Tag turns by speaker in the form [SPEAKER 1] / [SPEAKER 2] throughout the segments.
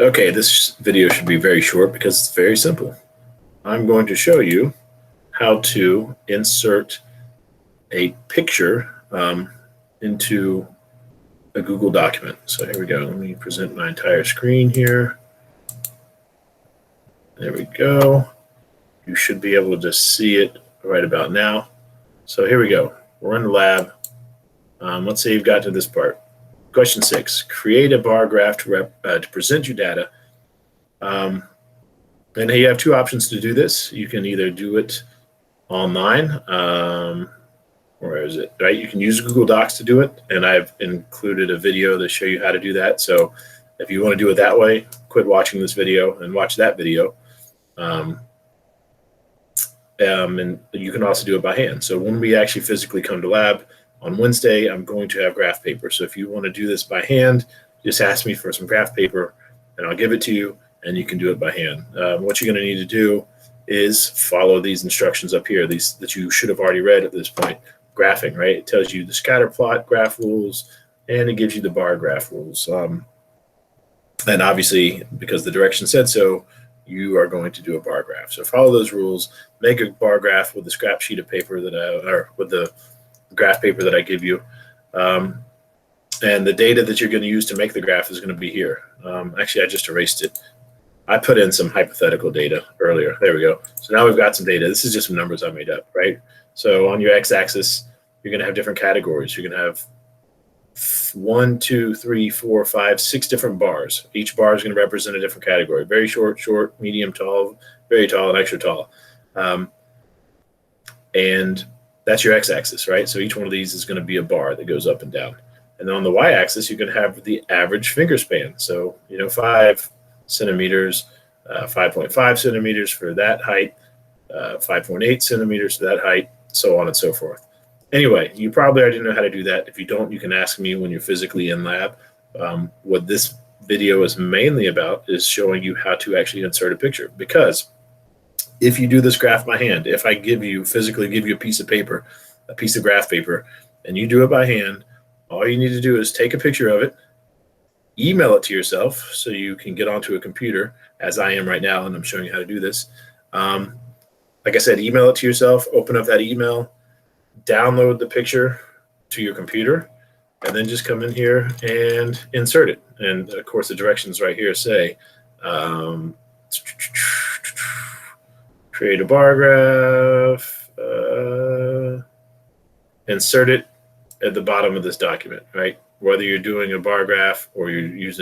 [SPEAKER 1] Okay, this video should be very short because it's very simple. I'm going to show you how to insert a picture into a Google document. So here we go. Let me present my entire screen here. There we go. You should be able to just see it right about now. So here we go. We're in the lab. Let's say you've got to this part. Question 6, create a bar graph to present your data. And you have two options to do this. You can either do it online, where is it, right? You can use Google Docs to do it, and I've included a video to show you how to do that. So if you want to do it that way, quit watching this video and watch that video. And you can also do it by hand. So when we actually physically come to lab, on Wednesday, I'm going to have graph paper. So if you want to do this by hand, just ask me for some graph paper and I'll give it to you and you can do it by hand. What you're going to need to do is follow these instructions up here, these that you should have already read at this point. Graphing, right? It tells you the scatter plot graph rules and it gives you the bar graph rules. And obviously, because the direction said so, you are going to do a bar graph. So follow those rules, make a bar graph with the scrap sheet of paper or with the graph paper that I give you. And the data that you're going to use to make the graph is going to be here. Actually, I just erased it. I put in some hypothetical data earlier. There we go. So now we've got some data. This is just some numbers I made up, right? So on your x-axis, you're going to have different categories. You're going to have 1, 2, 3, 4, 5, 6 different bars. Each bar is going to represent a different category. Very short, short, medium, tall, very tall, and extra tall. And that's your x-axis, right? So each one of these is going to be a bar that goes up and down. And then on the y-axis, you're going to have the average finger span. So, 5 centimeters, 5.5 centimeters for that height, 5.8 centimeters for that height, so on and so forth. Anyway, you probably already know how to do that. If you don't, you can ask me when you're physically in lab. What this video is mainly about is showing you how to actually insert a picture, because if you do this graph by hand, if I physically give you a piece of paper, a piece of graph paper, and you do it by hand, all you need to do is take a picture of it, email it to yourself so you can get onto a computer, as I am right now, and I'm showing you how to do this. Like I said, email it to yourself, open up that email, download the picture to your computer, and then just come in here and insert it. And of course, the directions right here say, create a bar graph, insert it at the bottom of this document, right? Whether you're doing a bar graph or you're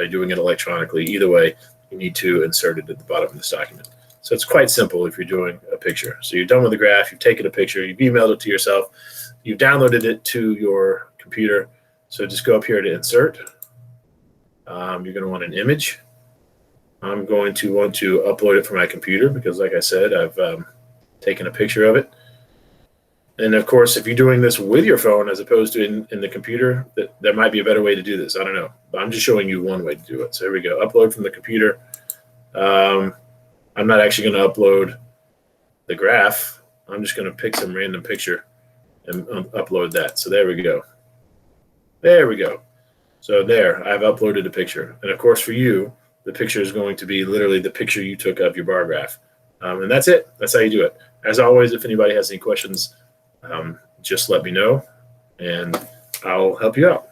[SPEAKER 1] doing it electronically, either way, you need to insert it at the bottom of this document. So it's quite simple if you're doing a picture. So you're done with the graph, you've taken a picture, you've emailed it to yourself, you've downloaded it to your computer. So just go up here to insert. You're going to want an image. I'm going to want to upload it from my computer because, like I said, I've taken a picture of it. And of course, if you're doing this with your phone as opposed to in the computer, there might be a better way to do this. I don't know. But I'm just showing you one way to do it. So here we go. Upload from the computer. I'm not actually going to upload the graph. I'm just going to pick some random picture and upload that. So there we go. There we go. So there, I've uploaded a picture. And of course, for you, the picture is going to be literally the picture you took of your bar graph. And that's it. That's how you do it. As always, if anybody has any questions, just let me know and I'll help you out.